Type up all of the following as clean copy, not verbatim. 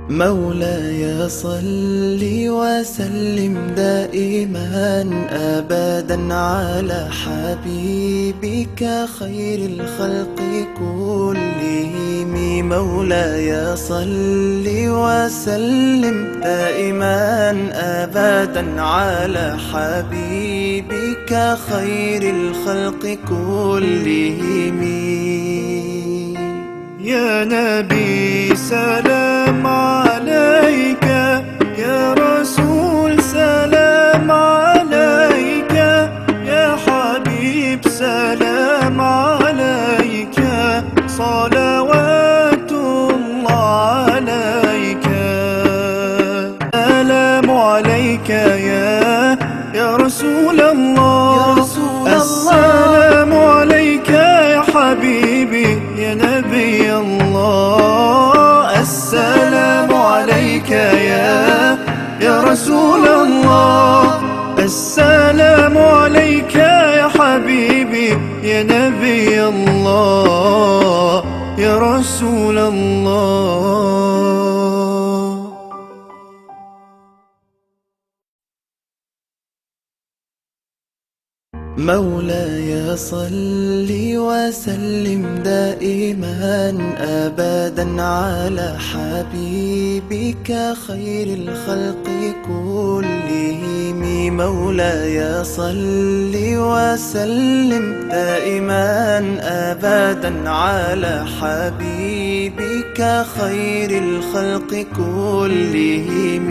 مولاي صل وسلم دائما أبدا على حبيبك خير الخلق كلهم. مولاي صل وسلم دائما أبدا على حبيبك خير الخلق كلهم. يا نبي سلام عليك، يا رسول سلام عليك، يا حبيب سلام عليك، صلوات الله عليك. سلام عليك يا رسول الله، السلام عليك يا حبيبي يا نبي الله. السلام عليك يا رسول الله، السلام عليك يا حبيبي يا نبي الله يا رسول الله. مولاي صل وسلم دائما أبدا على حبيبك خير الخلق كلهم. مولاي صل وسلم دائما أبدا على حبيبك خير الخلق كلهم.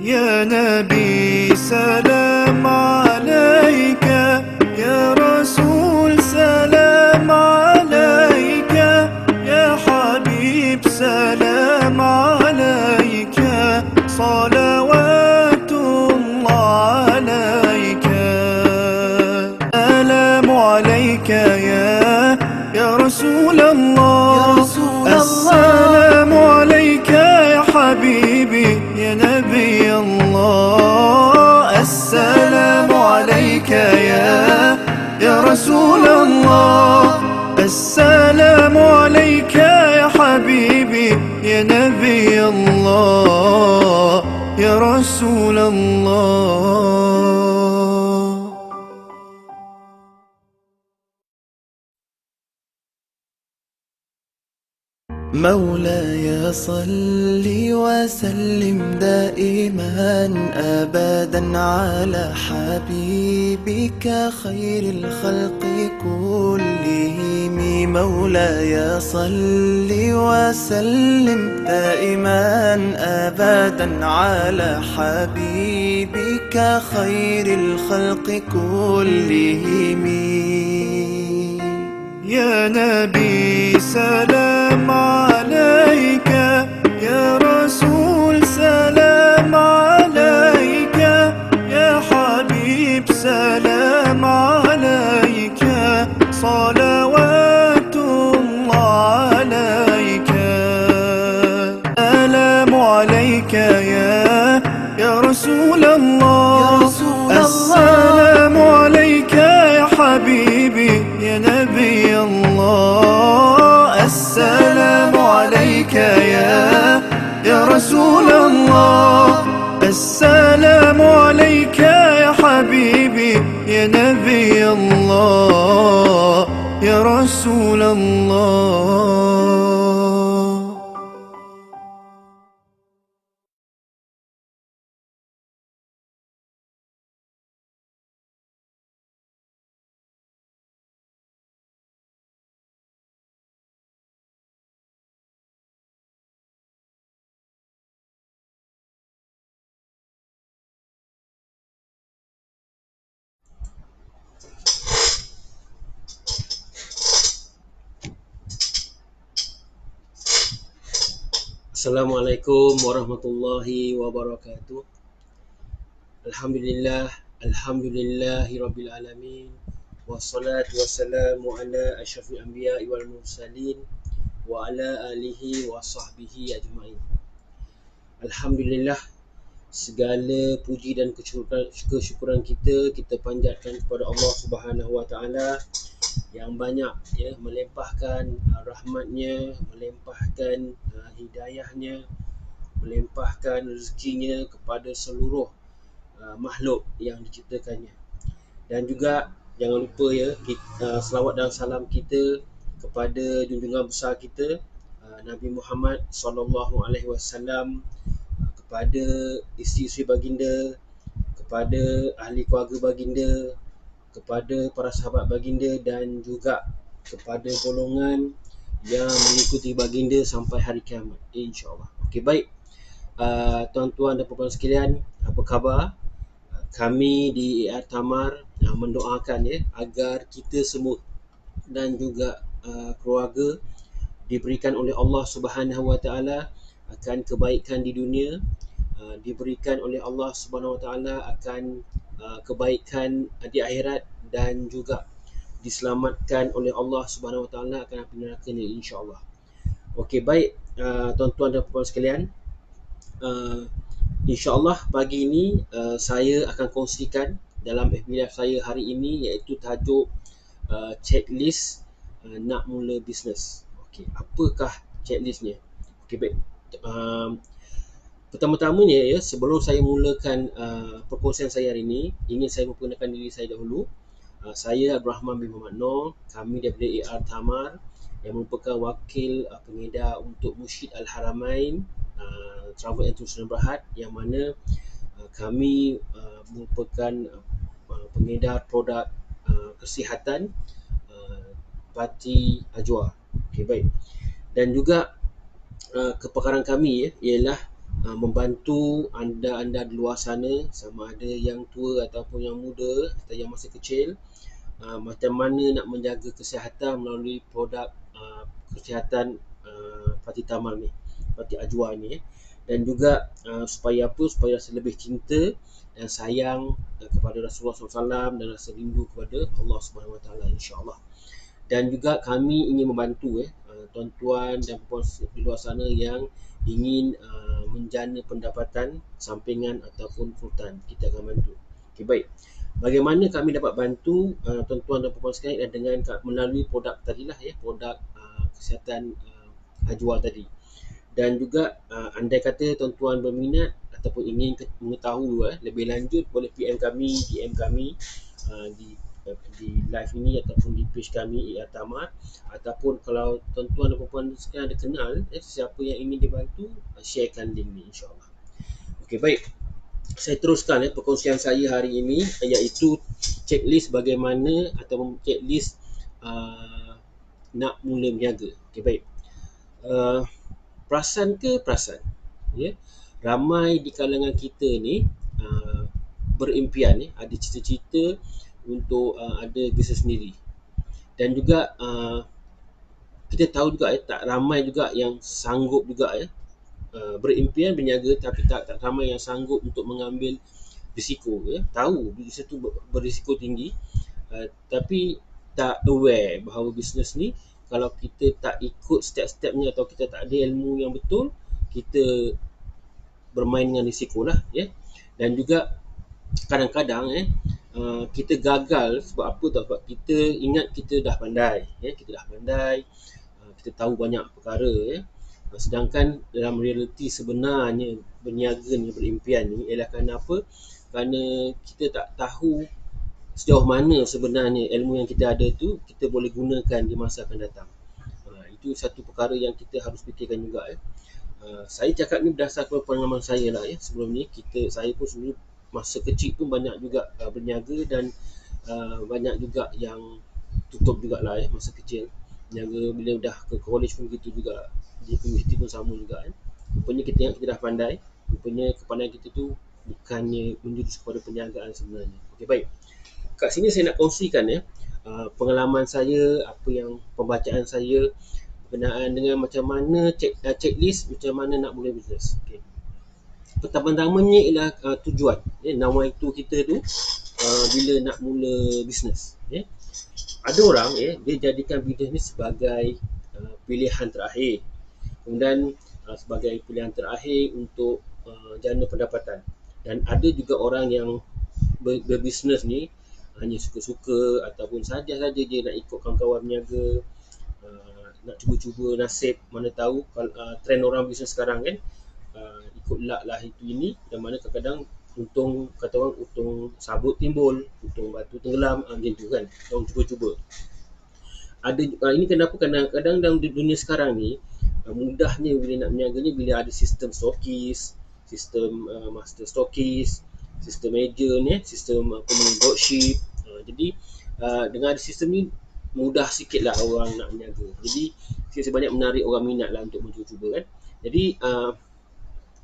يا نبي سلام عليك، يا رسول سلام عليك، يا حبيب سلام عليك، صلوات الله عليك. سلام عليك يا رسول الله، السلام عليك يا حبيبي يا نبي الله. السلام عليك يا رسول الله، السلام عليك يا حبيبي يا نبي الله يا رسول الله. مولاي صل وسلم دائما أبدا على حبيبك خير الخلق كلهم. مولاي صل وسلم دائما أبدا على حبيبك خير الخلق كلهم. يا نبي سلام عليك، يا رسول سلام عليك، يا حبيب سلام عليك، صلوات الله عليك. سلام عليك يا رسول الله، السلام عليك يا حبيبي يا نبي الله. السلام عليك يا رسول الله، السلام عليك يا حبيبي يا نبي الله يا رسول الله. Assalamualaikum warahmatullahi wabarakatuh. Alhamdulillah, alhamdulillahi rabbil alamin. Wassalatu wassalamu ala asyrafil anbiya'i wal mursalin wa ala alihi wa sahbihi ajma'in. Alhamdulillah, segala puji dan kesyukuran kita panjatkan kepada Allah Subhanahu wa taala yang banyak, ya, melimpahkan rahmatnya, melimpahkan hidayahnya, melimpahkan rezekinya kepada seluruh makhluk yang diciptakannya. Dan juga jangan lupa, ya, selawat dan salam kita kepada junjungan besar kita Nabi Muhammad SAW, kepada isteri-isteri baginda, kepada ahli keluarga baginda, kepada para sahabat baginda, dan juga kepada golongan yang mengikuti baginda sampai hari kiamat, insya-Allah. Okey, baik. Tuan-tuan dan puan-puan sekalian, apa khabar? Kami di IR Tamar mendoakan, ya, agar kita semua dan juga keluarga diberikan oleh Allah Subhanahu Wa Taala akan kebaikan di dunia, diberikan oleh Allah Subhanahu Wa Taala akan kebaikan di akhirat, dan juga diselamatkan oleh Allah Subhanahu Wa Taala akan api neraka ni, insya-Allah. Okey, baik, tuan-tuan dan puan sekalian, insya-Allah pagi ini saya akan kongsikan dalam FB Live saya hari ini, iaitu tajuk checklist nak mula bisnes. Okey, apakah checklistnya? Okey, baik. Pertama-tamanya, ya, sebelum saya mulakan perkongsian saya hari ini, ingin saya memperkenalkan diri saya dahulu. Saya Abdul Rahman bin Muhammad Noor, kami daripada AR Tamar yang merupakan wakil pengedar untuk Musyid Al-Haramain Travel and Tourism Berhad, yang mana kami merupakan pengedar produk kesihatan parti Ajwa. Okey, baik. Dan juga kepakaran kami, ya, ialah membantu anda di luar sana, sama ada yang tua ataupun yang muda atau yang masih kecil, macam mana nak menjaga kesihatan melalui produk kesihatan Parti Tamal ni, Parti Ajwa ni, dan juga supaya apa? Supaya rasa lebih cinta dan sayang kepada Rasulullah SAW dan rasa rindu kepada Allah Subhanahu Wa Taala, insya-Allah. Dan juga kami ingin membantu tuan-tuan dan puan di luar sana yang ingin menjana pendapatan sampingan ataupun full time. Kita akan bantu. Okey, baik. Bagaimana kami dapat bantu tuan-tuan dan puan sekalian dengan melalui produk tadilah, ya, produk kesihatan Ajwa tadi. Dan juga andai kata tuan-tuan berminat ataupun ingin mengetahui lebih lanjut, boleh PM kami, DM kami di live ini ataupun di page kami IR Tamar, ataupun kalau tuan-tuan dan puan sekalian ada kenal siapa yang ingin dibantu, sharekan link ni, insya-Allah. Okey, baik. Saya teruskan perkongsian saya hari ini, iaitu checklist bagaimana ataupun checklist nak mula berniaga. Okey, baik. Perasan ke perasan, ya, ramai di kalangan kita ni berimpian, ada cita-cita untuk ada bisnes sendiri. Dan juga kita tahu juga, tak ramai juga yang sanggup juga, berimpian berniaga, tapi tak ramai yang sanggup untuk mengambil risiko, ya. Tahu bisnes tu berisiko tinggi, tapi tak aware bahawa bisnes ni kalau kita tak ikut step-stepnya atau kita tak ada ilmu yang betul, kita bermain dengan risiko lah, ya. Dan juga kadang-kadang kita gagal sebab apa? Sebab kita ingat kita dah pandai, ya, kita dah pandai, kita tahu banyak perkara, ya. Sedangkan dalam realiti sebenarnya berniaga ni, berimpian ni ialah kerana apa? Kerana kita tak tahu sejauh mana sebenarnya ilmu yang kita ada tu kita boleh gunakan di masa akan datang. Itu satu perkara yang kita harus fikirkan juga, ya. Saya cakap ni berdasarkan pengalaman saya lah, ya. Sebelum ni saya pun sebenarnya masa kecil pun banyak juga berniaga, dan banyak juga yang tutup jugalah, ya, masa kecil. Berniaga bila dah ke college pun gitu juga, di universiti pun sama juga, ya. Rupanya kita ingat kita dah pandai, rupanya kepandaian kita tu bukannya menjurus kepada perniagaan sebenarnya. Okey, baik. Kat sini saya nak kongsikan, ya, pengalaman saya, apa yang pembacaan saya berkenaan dengan macam mana checklist macam mana nak mula bisnes. Okey. Pertama-tamanya ialah tujuan, ya, nawaitu kita tu bila nak mula bisnes, ya. Ada orang, ya, dia jadikan bisnes ni sebagai pilihan terakhir. Kemudian sebagai pilihan terakhir untuk jana pendapatan. Dan ada juga orang yang berbisnes ni hanya suka-suka ataupun saja-saja dia nak ikut kawan-kawan berniaga, nak cuba-cuba nasib, mana tahu trend orang bisnes sekarang kan, ikut luck lah itu ini, yang mana kadang-kadang untung, kata orang untung sabut timbul, untung batu tenggelam, macam tu kan, orang cuba-cuba. Ini kenapa kadang-kadang dalam dunia sekarang ni mudahnya bila nak berniaga ni bila ada sistem stokis, sistem master stokis, sistem agent sistem dropship. Jadi dengan ada sistem ni mudah sikit lah orang nak berniaga. Jadi sebanyak menarik orang minat lah untuk mencuba-cuba kan. Jadi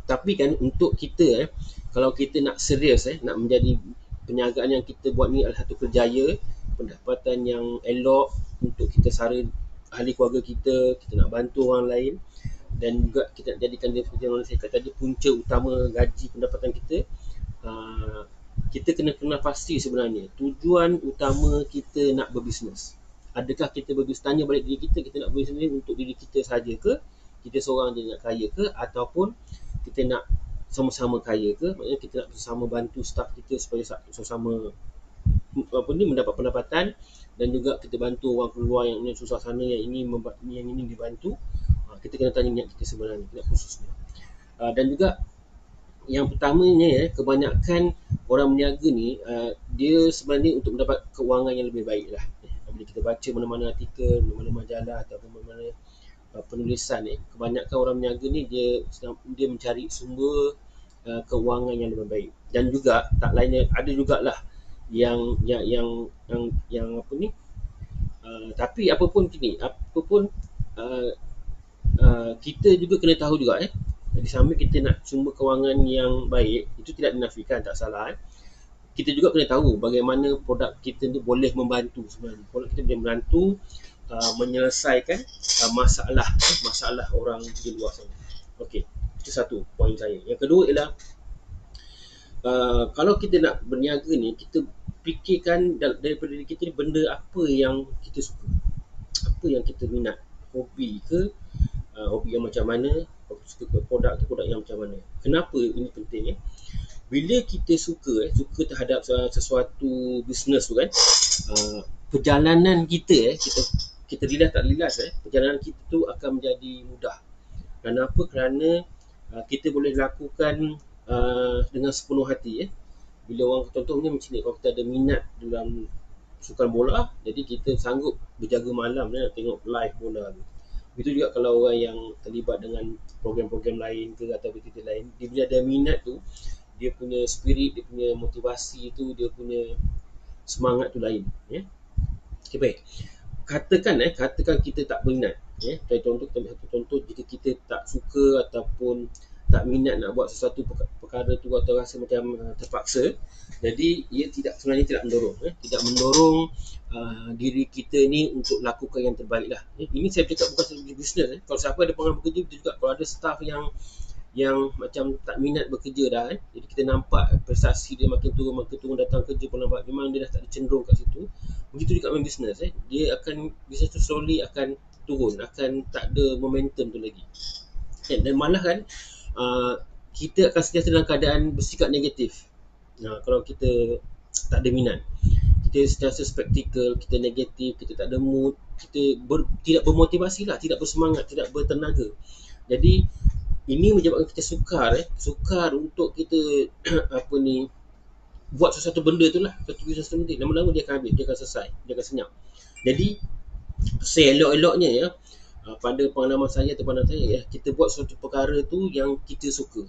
tapi kan untuk kita kalau kita nak serius nak menjadi perniagaan yang kita buat ni adalah satu kerjaya, pendapatan yang elok untuk kita sara ahli keluarga kita nak bantu orang lain, dan juga kita nak jadikan dia seperti yang saya kata tadi, punca utama gaji pendapatan kita. Kita kena pasti sebenarnya tujuan utama kita nak berbisnes. Adakah kita berbisnes, tanya balik diri kita nak berbisnes untuk diri kita sahaja ke, kita seorang je nak kaya ke, ataupun kita nak sama-sama kaya ke, maknanya kita nak bersama bantu staf kita supaya sama-sama mendapat pendapatan, dan juga kita bantu orang keluar yang susah sana, yang ini dibantu. Kita kena tanya niat kita sebenarnya, niat khususnya. Dan juga yang pertamanya kebanyakan orang berniaga ni dia sebenarnya untuk mendapat kewangan yang lebih baik lah. Bila kita baca mana-mana artikel, mana-mana majalah ataupun mana-mana penulisan kebanyakan orang berniaga ni dia mencari sumber kewangan yang lebih baik. Dan juga tak lainnya ada jugalah yang apa ni, tapi apapun kita juga kena tahu juga di samping kita nak sumber kewangan yang baik, itu tidak dinafikan, tak salah kita juga kena tahu bagaimana produk kita ni boleh membantu sebenarnya. Produk kita boleh membantu menyelesaikan masalah orang di luar sana. Okey, itu satu poin saya. Yang kedua ialah kalau kita nak berniaga ni, kita fikirkan daripada diri kita ni, benda apa yang kita suka, apa yang kita minat, hobi ke, hobi yang macam mana, suka ke produk yang macam mana. Kenapa ini penting bila kita suka terhadap sesuatu bisnes tu kan, perjalanan kita kita lilas tak lilas perjalanan kita tu akan menjadi mudah. Kenapa? Kerana kita boleh lakukan dengan sepenuh hati Bila orang contohnya macam ni, kalau kita ada minat dalam sukan bola, jadi kita sanggup berjaga malam nak tengok live bola tu. Begitu juga kalau orang yang terlibat dengan program-program lain ke atau aktiviti lain, dia bila ada minat tu, dia punya spirit, dia punya motivasi tu, dia punya semangat tu lain Okay, baik. Katakan kita tak berminat contoh jika kita tak suka ataupun tak minat nak buat sesuatu perkara tu, atau rasa macam terpaksa, jadi ia sebenarnya tidak mendorong diri kita ni untuk lakukan yang terbaik lah. Ini saya cakap bukan sebagai bisnes Kalau siapa ada pengalaman bekerja, betul juga kalau ada staff yang macam tak minat bekerja dah jadi kita nampak prestasi dia makin turun, datang kerja pun nampak memang dia dah tak ada cenderung kat situ. Begitu juga main bisnes dia akan, bisnes tu slowly akan turun, akan tak ada momentum tu lagi dan malah kita akan sentiasa dalam keadaan bersikap negatif. Kalau kita tak ada minat, kita sentiasa skeptikal, kita negatif, kita tak ada mood, kita tidak bermotivasi lah, tidak bersemangat, tidak bertenaga. Jadi ini menyebabkan kita sukar untuk kita buat sesuatu benda tu lah, satu bisnes tu, lama-lama dia akan habis, dia akan selesai, dia akan senyap. Jadi seelok-eloknya pada pengalaman saya atau pandang saya kita buat suatu perkara tu yang kita suka,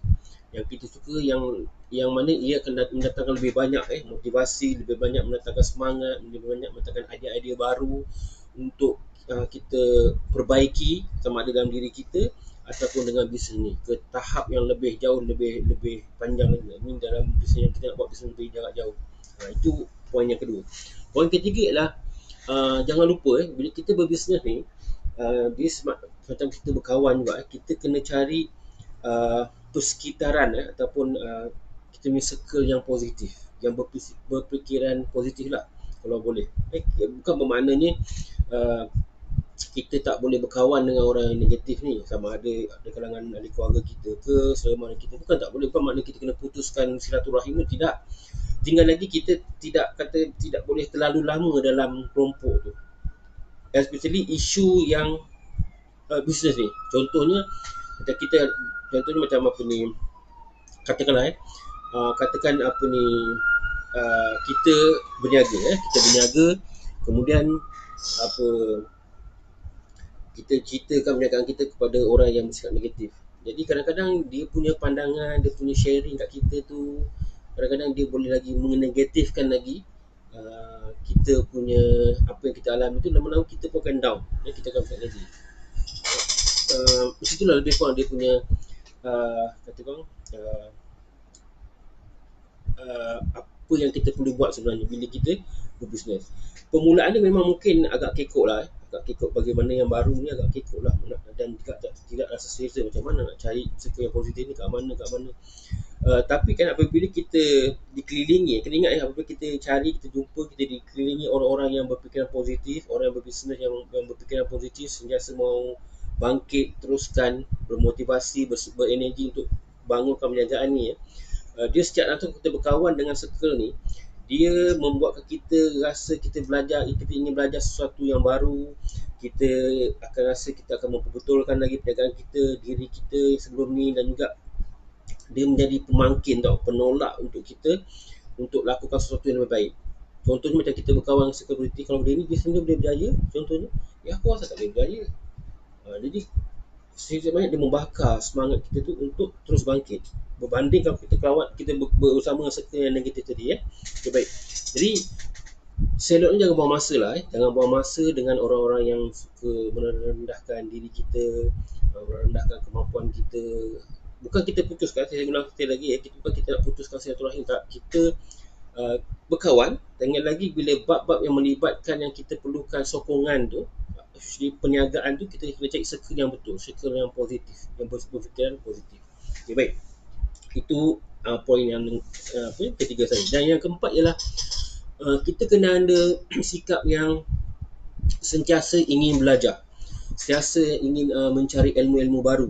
yang mana ia akan mendatangkan lebih banyak motivasi, lebih banyak mendatangkan semangat, lebih banyak mendatangkan idea-idea baru untuk kita perbaiki sama ada dalam diri kita ataupun dengan bisnes ni ke tahap yang lebih jauh, lebih panjang lagi. Ini dalam bisnes yang kita nak buat, bisnes lebih jarak jauh. Itu poin yang kedua. Poin ketiga ialah jangan lupa bila kita berbisnes ni, macam kita berkawan juga, kita kena cari persekitaran ataupun kita punya circle yang positif, yang berfikiran positif lah kalau boleh. Bukan bermaknanya kita tak boleh berkawan dengan orang yang negatif ni, sama ada kalangan ahli keluarga kita ke, saudara mara kita, bukan tak boleh, bukan maknanya kita kena putuskan silaturahim ni, tidak. tinggal lagi kita tidak boleh terlalu lama dalam kelompok tu, especially isu yang bisnes ni. Contohnya macam kita, contohnya macam apa ni, katakanlah katakan apa ni, kita berniaga, kita berniaga, kemudian apa, kita ceritakan perniagaan kita kepada orang yang bersikap negatif. Jadi kadang-kadang dia punya pandangan, dia punya sharing kat kita tu, kadang-kadang dia boleh lagi menegatifkan lagi kita punya apa yang kita alami tu. Lama-lama kita pun akan down, kita akan bersikap negatif. Itulah lebih kurang dia punya kata korang apa yang kita perlu buat sebenarnya bila kita berbisnes. Permulaan ni memang mungkin agak kekok lah, agak kekok bagaimana yang baru ni, agak kekok lah, dan tidak rasa selesa macam mana nak cari circle yang positif ni kat mana. Tapi kan apabila kita dikelilingi, kena ingat apabila kita cari, kita jumpa, kita dikelilingi orang-orang yang berfikiran positif, orang yang berbisnes yang berfikiran positif, sentiasa mau bangkit, teruskan, bermotivasi, berenergi untuk bangunkan perniagaan ni, dia setiap langsung kita berkawan dengan circle ni, dia membuatkan kita rasa kita ingin belajar sesuatu yang baru. Kita akan rasa kita akan memperbetulkan lagi perniagaan kita, diri kita sebelum ni, dan juga dia menjadi pemangkin penolak untuk kita untuk lakukan sesuatu yang lebih baik. Contohnya macam kita berkawan dengan circle politik, kalau dia ni biasanya boleh berjaya, contohnya, aku rasa tak boleh berjaya. Jadi sedikit banyak dia membakar semangat kita tu untuk terus bangkit, berbanding kalau kita bersama circle yang negatif tadi. Okay, baik. Jadi seloknya jangan buang masa lah, jangan buang masa dengan orang-orang yang suka merendahkan diri kita, merendahkan kemampuan kita. Bukan kita putuskan, saya ulang sekali lagi, bukan kita nak putuskan silaturahim, tak. Kita berkawan, dengan lagi bila bab-bab yang melibatkan yang kita perlukan sokongan tu, di perniagaan tu, kita kena cari circle yang betul, circle yang positif, yang berfikiran positif. Okay, baik. Itu poin yang ketiga saya. Dan yang keempat ialah kita kena ada sikap yang sentiasa ingin belajar, sentiasa ingin mencari ilmu-ilmu baru,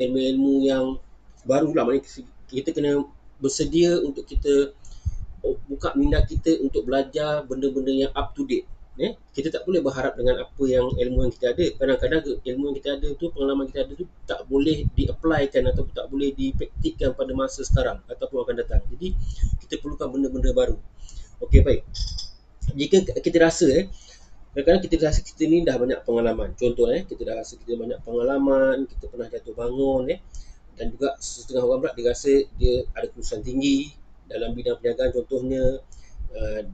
ilmu-ilmu yang baru lah. Maknanya kita kena bersedia untuk kita buka minda kita untuk belajar benda-benda yang up to date. Kita tak boleh berharap dengan apa yang ilmu yang kita ada. Kadang-kadang ilmu yang kita ada tu, pengalaman kita ada tu, tak boleh di-applykan atau tak boleh dipraktikkan pada masa sekarang ataupun akan datang. Jadi kita perlukan benda-benda baru. Okey, baik. Jika kita rasa kadang-kadang kita rasa kita ni dah banyak pengalaman. Contoh kita dah rasa kita banyak pengalaman, kita pernah jatuh bangun, dan juga setengah orang pula dia rasa dia ada kelulusan tinggi dalam bidang perniagaan contohnya,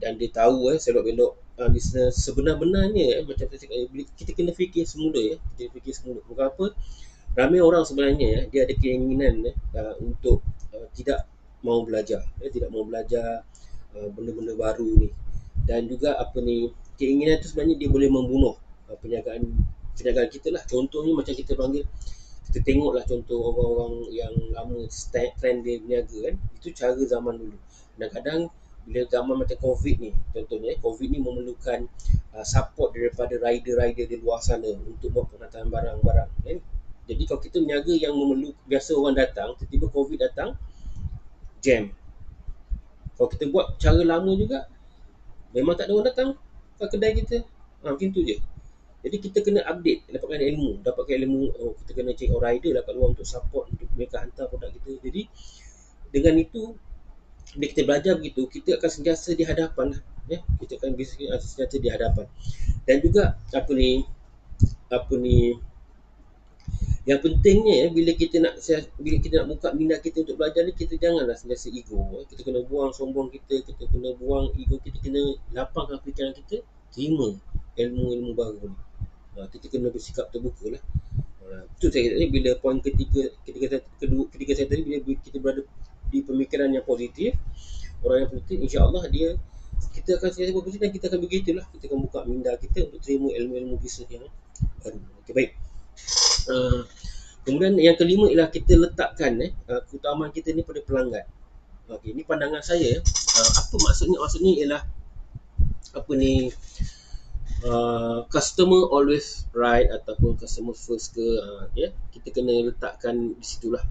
dan dia tahu selok-belok bisnes. Sebenar-benarnya macam saya cakap, kita kena fikir semula, kita fikir semula. Bukan apa, ramai orang sebenarnya dia ada keinginan untuk tidak mau belajar, tidak mau belajar benda-benda baru ni, dan juga apa ni, keinginan tu sebenarnya dia boleh membunuh perniagaan kita lah. Contohnya macam kita panggil, kita tengoklah contoh orang-orang yang lama trend dia berniaga kan, itu cara zaman dulu. Kadang-kadang bila zaman macam COVID ni, contohnya COVID ni memerlukan support daripada rider-rider di luar sana untuk buat penghantaran barang-barang kan. Jadi kalau kita berniaga yang biasa orang datang, tiba-tiba COVID datang, jam. Kalau kita buat cara lama juga, memang tak ada orang datang ke kedai kita. Macam tu je. Jadi kita kena update, dapatkan ilmu. Kita kena cek orang rider lah kat luar untuk support, untuk mereka hantar produk kita. Jadi dengan itu, bila kita belajar begitu, kita akan sentiasa di hadapan lah. Kita akan sentiasa di hadapan. Dan juga apa ni yang pentingnya bila kita nak buka minat kita untuk belajar ni, kita janganlah sentiasa ego. Kita kena buang sombong kita kena buang ego, kita kena lapangkan fikiran kita, terima ilmu-ilmu baru ni. Kita kena bersikap terbuka lah. Itu saya kata, bila poin ketiga saya tadi, bila kita berada di pemikiran yang positif, orang yang positif, insya-Allah kita akan sentiasa berpositif, dan kita akan begitulah, kita akan buka minda kita untuk terima ilmu-ilmu bisnes yang baru. Okey, baik. Kemudian yang kelima ialah kita letakkan keutamaan kita ni pada pelanggan. Okey, ini pandangan saya. Apa maksudnya? Maksudnya ialah apa ni, customer always right ataupun customer first ke, kita kena letakkan di situlah.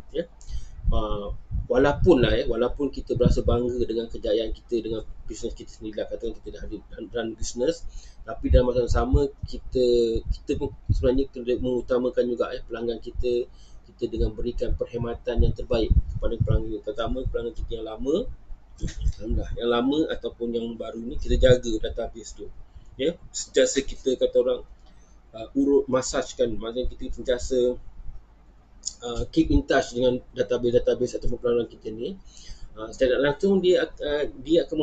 walaupun kita berasa bangga dengan kejayaan kita, dengan bisnes kita sendiri lah, katakan kita dah ada run bisnes, tapi dalam masa yang sama kita pun sebenarnya kena mengutamakan juga pelanggan kita. Kita dengan berikan perkhidmatan yang terbaik kepada pelanggan, terutama pelanggan kita yang lama. Alhamdulillah, yang lama ataupun yang baru ni kita jaga database tu, ya. Sentiasa kita kata orang urut massage kan, maksudnya kita sentiasa keep in touch dengan database ataupun pelanggan kita ni. Secara langsung dia akan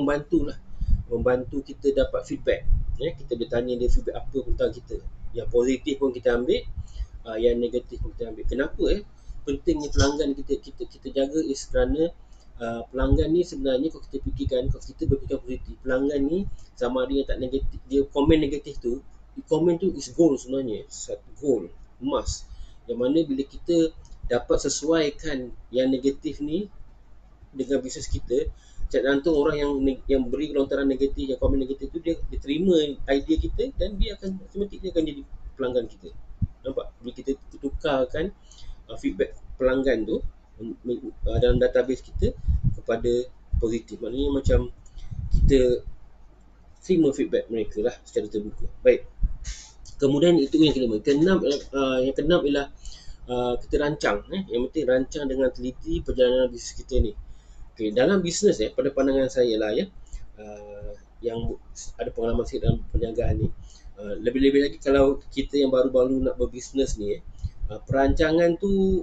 membantu kita dapat feedback, ya. Kita boleh tanya dia feedback apa tentang kita. Yang positif pun kita ambil, yang negatif pun kita ambil. Kenapa pentingnya pelanggan kita jaga is kerana pelanggan ni sebenarnya, kalau kita fikirkan, kalau kita berfikir positif, pelanggan ni sama ada yang tak negatif, dia komen negatif tu, komen tu is gold sebenarnya, satu gold, emas. Yang mana bila kita dapat sesuaikan yang negatif ni dengan bisnes kita, jantung orang yang beri lontaran negatif, yang komen negatif tu, dia terima idea kita dan dia akan automatik dia akan jadi pelanggan kita. Nampak? Bila kita tukarkan feedback pelanggan tu dalam database kita kepada positif, maknanya macam kita terima feedback mereka lah secara terbuka. Baik. Kemudian itu yang kelima. Yang keenam ialah kita rancang. Yang penting rancang dengan teliti perjalanan bisnes kita ni. Okay, dalam bisnes pada pandangan saya lah yang ada pengalaman saya dalam perniagaan ni, lebih-lebih lagi kalau kita yang baru-baru nak berbisnes ni, perancangan tu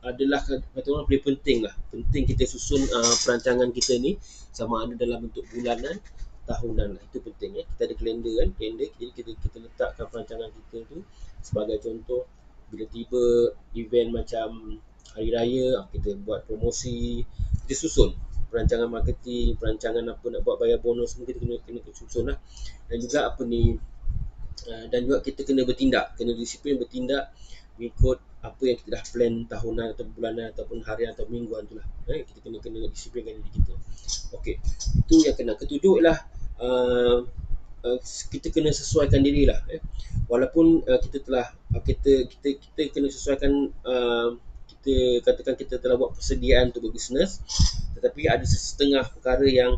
adalah kata orang paling penting lah. Penting kita susun perancangan kita ni, sama ada dalam bentuk bulanan, tahunan lah. Itu penting kita ada kalender kan, jadi kita letakkan perancangan kita tu. Sebagai contoh, bila tiba event macam hari raya, kita buat promosi, kita susun perancangan marketing, perancangan apa nak buat bayar bonus, semua kita kena susun lah. Dan juga dan juga kita kena bertindak, kena disiplin bertindak mengikut apa yang kita dah plan tahunan atau bulanan ataupun harian atau mingguan tu lah. Kita kena disiplinkan diri kita. Okey, itu yang kena. Ketujuh ialah kita kena sesuaikan diri lah. Walaupun kita kena sesuaikan, kita katakan kita telah buat persediaan untuk berbisnes, tetapi ada setengah perkara yang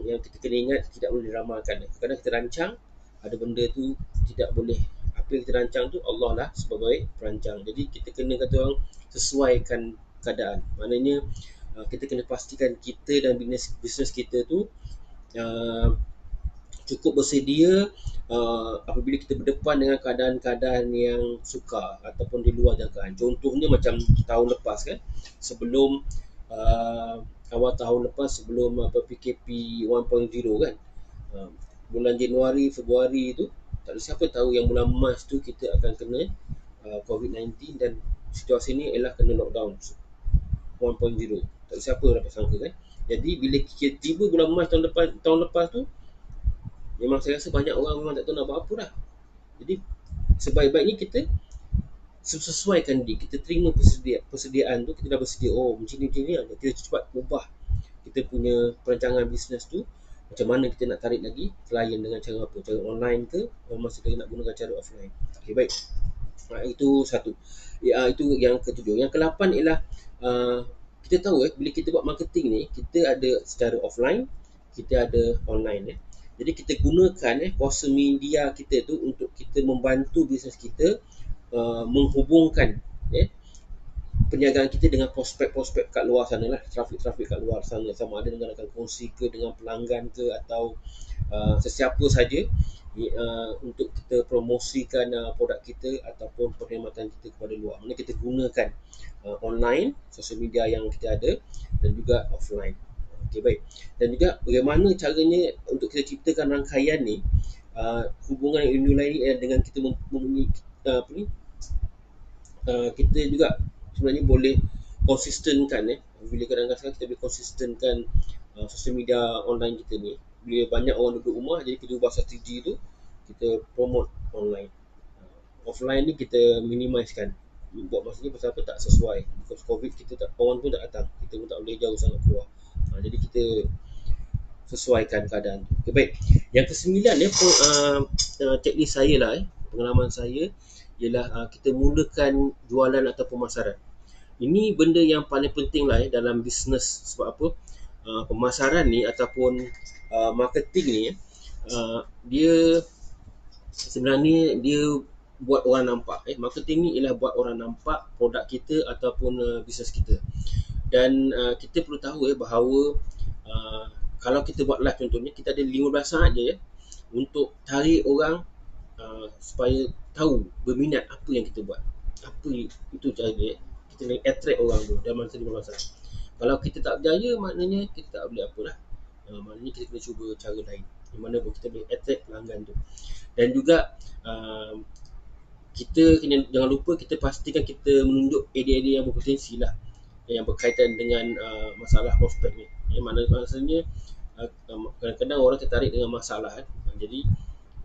kita kena ingat tidak boleh diramalkan. Kadang kita rancang, ada benda tu tidak boleh, apa yang kita rancang tu Allah lah sebagai perancang. Jadi kita kena kata orang sesuaikan keadaan. Maknanya kita kena pastikan kita dan bisnes kita tu cukup bersedia apabila kita berdepan dengan keadaan-keadaan yang sukar ataupun di luar jangkaan. Contohnya macam tahun lepas kan, sebelum awal tahun lepas, sebelum PKP 1.0 kan, bulan Januari, Februari tu, tak ada siapa tahu yang bulan Mac tu kita akan kena COVID-19 dan situasi ni ialah kena lockdown 1.0. Tak ada siapa dapat sangka kan. Jadi bila kita tiba bulan Mac tahun lepas tu, memang saya rasa banyak orang memang tak tahu nak buat apa dah. Jadi sebaik-baiknya kita sesuaikan diri, kita terima persediaan tu, kita dah bersedia, macam ni lah. Kita cepat ubah kita punya perancangan bisnes tu, macam mana kita nak tarik lagi klien dengan cara apa, cara online ke, atau masih lagi nak gunakan cara offline. Okay, baik. Itu satu. Itu yang ketujuh. Yang ke-8 ialah kita tahu bila kita buat marketing ni, kita ada secara offline, kita ada online. Jadi kita gunakan kuasa media kita tu untuk kita membantu bisnes kita menghubungkan perniagaan kita dengan prospek-prospek kat luar sana lah, trafik-trafik kat luar sana, sama ada dengan rakan kongsi ke, dengan pelanggan ke, atau sesiapa saja, untuk kita promosikan produk kita ataupun perkhidmatan kita kepada luar. Maksudnya kita gunakan online, sosial media yang kita ada, dan juga offline. Okey, baik. Dan juga bagaimana caranya untuk kita ciptakan rangkaian ni, hubungan yang lain dengan kita mempunyai kita juga sebenarnya boleh konsistenkan bila kadang-kadang kita boleh konsistenkan sosial media online kita ni. Bila banyak orang duduk rumah, jadi kita ubah strategi tu, kita promote online. Offline ni kita minimizekan, buat maksudnya pasal apa, tak sesuai. Because COVID kita orang pun tak datang, kita pun tak boleh jauh sangat keluar. Jadi kita sesuaikan keadaan tu. Okay, baik. Yang ke-9 checklist saya lah, pengalaman saya ialah kita mulakan jualan atau pemasaran. Ini benda yang paling penting lah dalam bisnes. Sebab apa? Pemasaran ni ataupun marketing ni, dia sebenarnya dia buat orang nampak. Marketing ni ialah buat orang nampak produk kita ataupun bisnes kita. Dan kita perlu tahu bahawa kalau kita buat live contohnya, kita ada 15 saat je untuk tarik orang supaya tahu berminat apa yang kita buat. Apa itu cara dia. Kita nak attract orang tu dalam masa 15 saat. Kalau kita tak berjaya, maknanya kita tak boleh apalah. Maknanya kita kena cuba cara lain. Di mana pun kita boleh attract pelanggan tu. Dan juga kita kena, jangan lupa kita pastikan kita menunjuk idea-idea yang berpotensi lah, yang berkaitan dengan masalah prospek ni. Maksudnya kadang-kadang orang tertarik dengan masalah jadi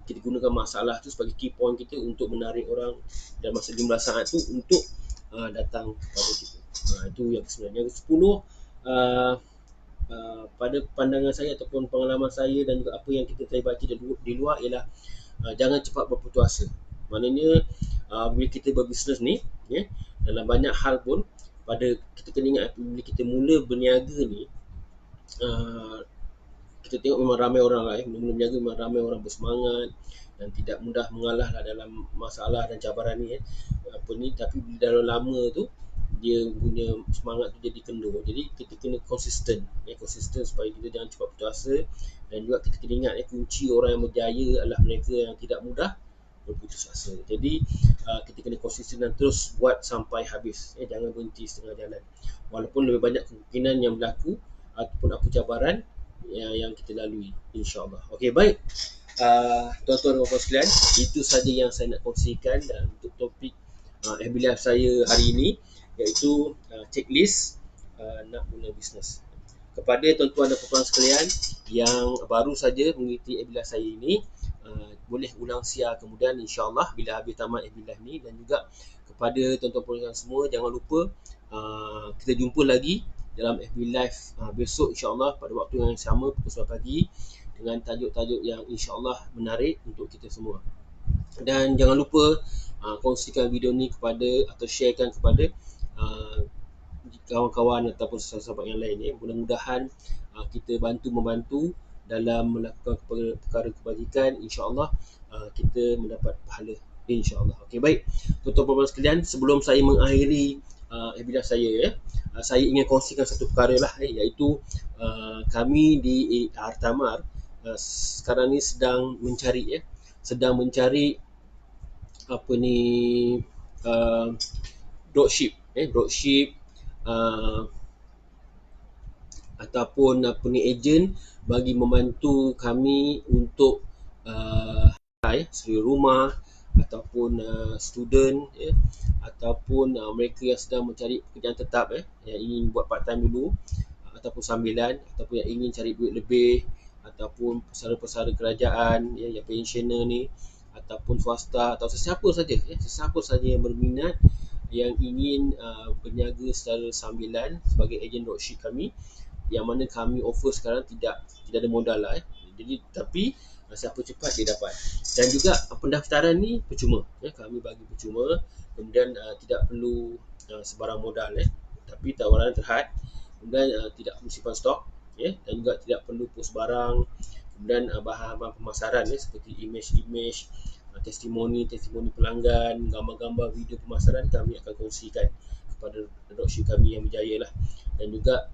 kita gunakan masalah tu sebagai key point kita untuk menarik orang dalam masa 15 saat tu untuk datang kepada kita. Itu yang sebenarnya. Yang 10, pada pandangan saya ataupun pengalaman saya dan juga apa yang saya baca di luar ialah jangan cepat berputus asa. Maknanya bila kita berbisnes ni, dalam banyak hal pun kita kena ingat bila kita mula berniaga ni, kita tengok memang ramai orang lah, mula berniaga memang ramai orang bersemangat dan tidak mudah mengalah lah dalam masalah dan cabaran ni tapi bila dalam lama tu dia punya semangat tu jadi kendur. Jadi kita kena konsisten supaya kita jangan cepat putus asa. Dan juga kita kena ingat kunci orang yang berjaya adalah mereka yang tidak mudah berputus asa. Jadi kita kena konsisten dan terus buat sampai habis, jangan berhenti setengah jalan. Walaupun lebih banyak kemungkinan yang berlaku ataupun apa cabaran yang kita lalui, insyaAllah. Okey, baik. Tuan-tuan dan puan sekalian, itu saja yang saya nak kongsikan dalam untuk topik FB Live saya hari ini, iaitu checklist nak mula bisnes. Kepada tuan-tuan dan puan sekalian yang baru saja mengikuti FB Live saya ini, boleh ulang siar kemudian insyaAllah bila habis tamat FB Live ni. Dan juga kepada tuan-tuan puan semua, jangan lupa kita jumpa lagi dalam FB Live besok insyaAllah pada waktu yang sama pukul 9 pagi dengan tajuk-tajuk yang insyaAllah menarik untuk kita semua. Dan jangan lupa kongsikan video ni kepada atau sharekan kepada kawan-kawan ataupun sahabat-sahabat yang lain. Mudah-mudahan kita membantu dalam melakukan perkara kebajikan. InsyaAllah kita mendapat pahala, insyaAllah. Okey, baik tuan-tuan dan sekalian, sebelum saya mengakhiri webinar saya, saya ingin kongsikan satu perkara lah, iaitu kami di Artamar sekarang ni sedang mencari apa ni dropship ataupun apa ni ejen bagi membantu kami untuk suri rumah ataupun student ataupun mereka yang sedang mencari pekerjaan tetap yang ingin buat part time dulu ataupun sambilan, ataupun yang ingin cari duit lebih, ataupun pesara-pesara kerajaan yang pensioner ni, ataupun swasta atau sesiapa saja yang berminat yang ingin berniaga secara sambilan sebagai ejen dropship kami, yang mana kami offer sekarang tidak ada modal lah jadi tapi siapa cepat dia dapat. Dan juga pendaftaran ni percuma, kami bagi percuma, kemudian tidak perlu sebarang modal tapi tawaran terhad, kemudian tidak perlu simpan stok dan juga tidak perlu post barang, kemudian bahan-bahan pemasaran seperti image, testimoni pelanggan, gambar-gambar, video pemasaran kami akan kongsikan kepada dropship kami yang berjaya lah. Dan juga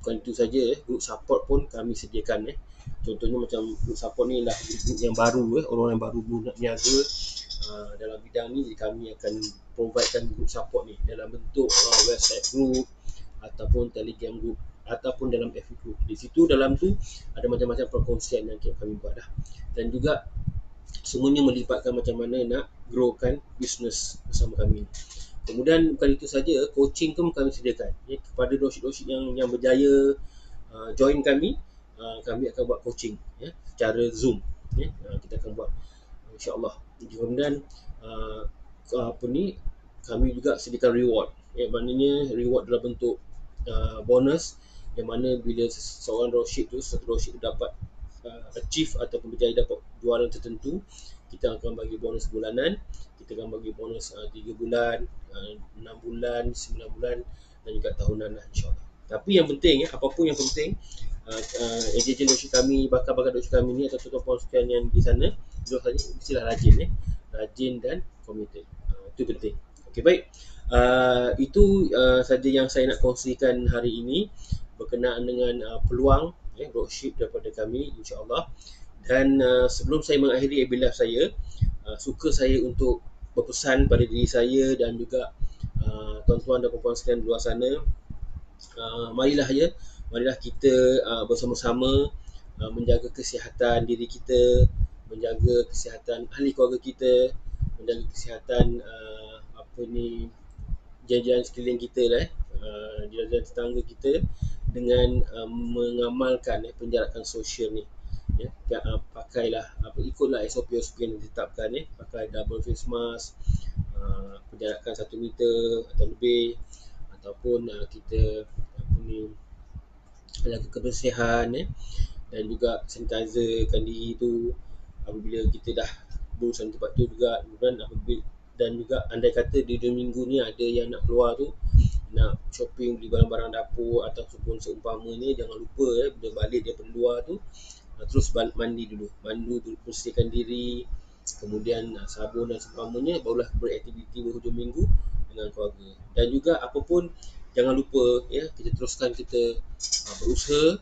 bukan itu saja, group support pun kami sediakan. Contohnya macam group support ni lah group yang baru, orang yang baru nak niaga dalam bidang ni, jadi kami akan providekan group support ni dalam bentuk website group ataupun telegram group ataupun dalam FB group. Di situ dalam tu ada macam-macam perkongsian yang kami buat dah. Dan juga semuanya melibatkan macam mana nak growkan bisnes bersama kami. Kemudian bukan itu saja, coaching pun kami sediakan kepada dropship yang berjaya join kami. Kami akan buat coaching secara Zoom. Kita akan buat insya-Allah. Kemudian kami juga sediakan reward. Maknanya reward dalam bentuk bonus, yang mana bila seorang dropship tu dapat achieve ataupun berjaya dapat jualan tertentu, kita akan bagi bonus bulanan. Kita akan bagi bonus 3 bulan, 6 bulan, 9 bulan dan juga tahunan lah, insyaAllah. Tapi yang penting, apapun yang penting, ejen dosi kami, bakal-bakal dosi kami ni atau tuan-tuan sekalian di sana, mestilah rajin, rajin dan komited. Itu penting. Okey, baik. Itu saja yang saya nak kongsikan hari ini berkenaan dengan peluang dropship daripada kami, insyaAllah. Dan sebelum saya mengakhiri webinar saya, suka saya untuk berpesan pada diri saya dan juga tuan-tuan dan puan-puan sekalian di luar sana, marilah kita bersama-sama menjaga kesihatan diri kita, menjaga kesihatan ahli keluarga kita, menjaga kesihatan jalan-jalan sekeliling kita jalan-jalan tetangga kita dengan mengamalkan penjarakan sosial ni. Pakailah ikutlah SOP yang ditetapkan, pakai double face mask, penjarakan 1 meter atau lebih, ataupun kita jaga kebersihan dan juga sanitizerkan diri tu apabila kita dah berurusan tempat tu juga. Dan juga andai kata di 2 minggu ni ada yang nak keluar tu, nak shopping, beli barang-barang dapur ataupun seumpamanya, jangan lupa bila balik daripada luar tu terus mandi dulu, bersihkan diri, kemudian sabun dan seumpamanya, barulah beraktiviti berhujung minggu dengan keluarga. Dan juga apapun, jangan lupa kita teruskan kita berusaha,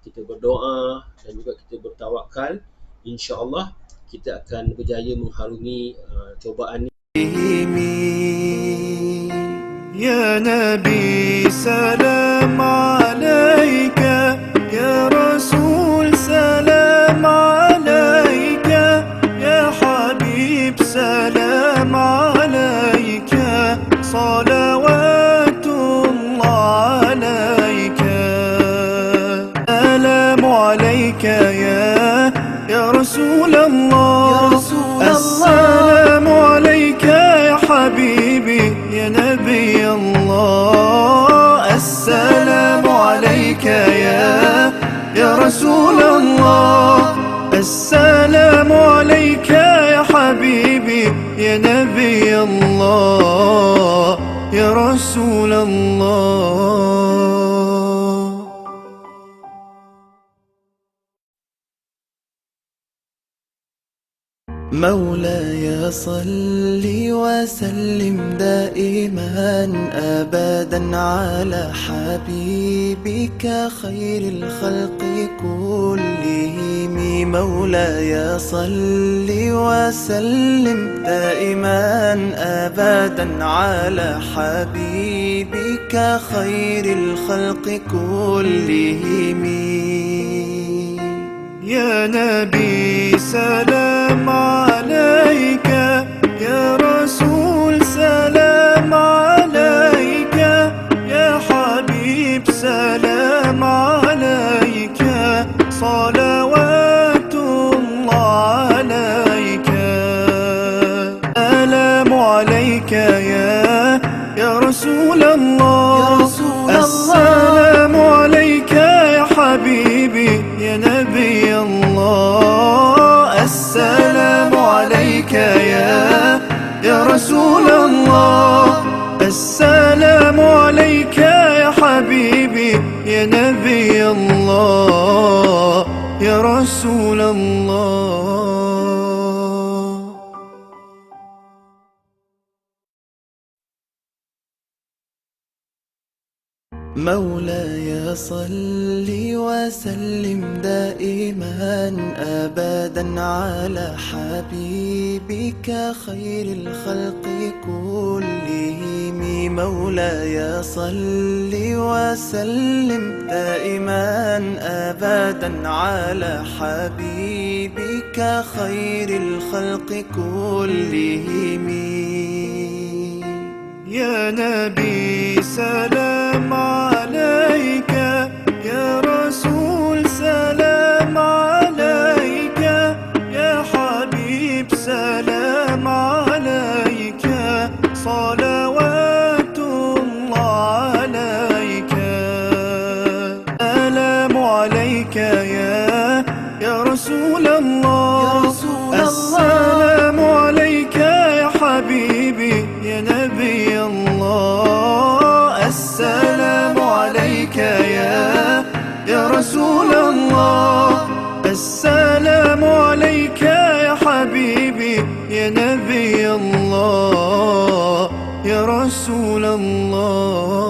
kita berdoa dan juga kita bertawakal. InsyaAllah kita akan berjaya mengharungi cobaan ni. Ya Nabi salam alaika, Ya Rasul salam alaika, Ya Habib salam alaika, salawatullah alaika. Salamu alaika ya Rasul Allah, Assalamu alaika ya Habibi, ya Nabi Allah. Assalamu alaika ya Rasul Allah, Assalamu alaika ya Habibi, ya Nabi Allah, ya Rasul Allah. مولاي صل وسلم دائما أبدا على حبيبك خير الخلق كلهم. مولاي صل وسلم دائما أبدا على حبيبك خير الخلق كلهم. يا نبي سلام عليك، يا رسول سلام عليك، يا حبيب سلام عليك، صلوات الله عليك. سلام عليك يا رسول الله، السلام عليك يا حبيبي، يا نبي الله. السلام عليك يا رسول الله، السلام عليك يا حبيبي، يا نبي الله، يا رسول الله. مولاي صل وسلم دائما أبدا على حبيبك خير الخلق كلهم. مولاي صل وسلم دائما أبدا على حبيبك خير الخلق كلهم. يا نبي سلام عليك، يا رسول سلام عليك، يا حبيب سلام عليك، صلوات الله عليك. سلام عليك يا رسول رسول الله. السلام عليك يا حبيبي يا نبي الله. السلام عليك يا رسول الله. السلام عليك يا حبيبي يا نبي الله يا رسول الله.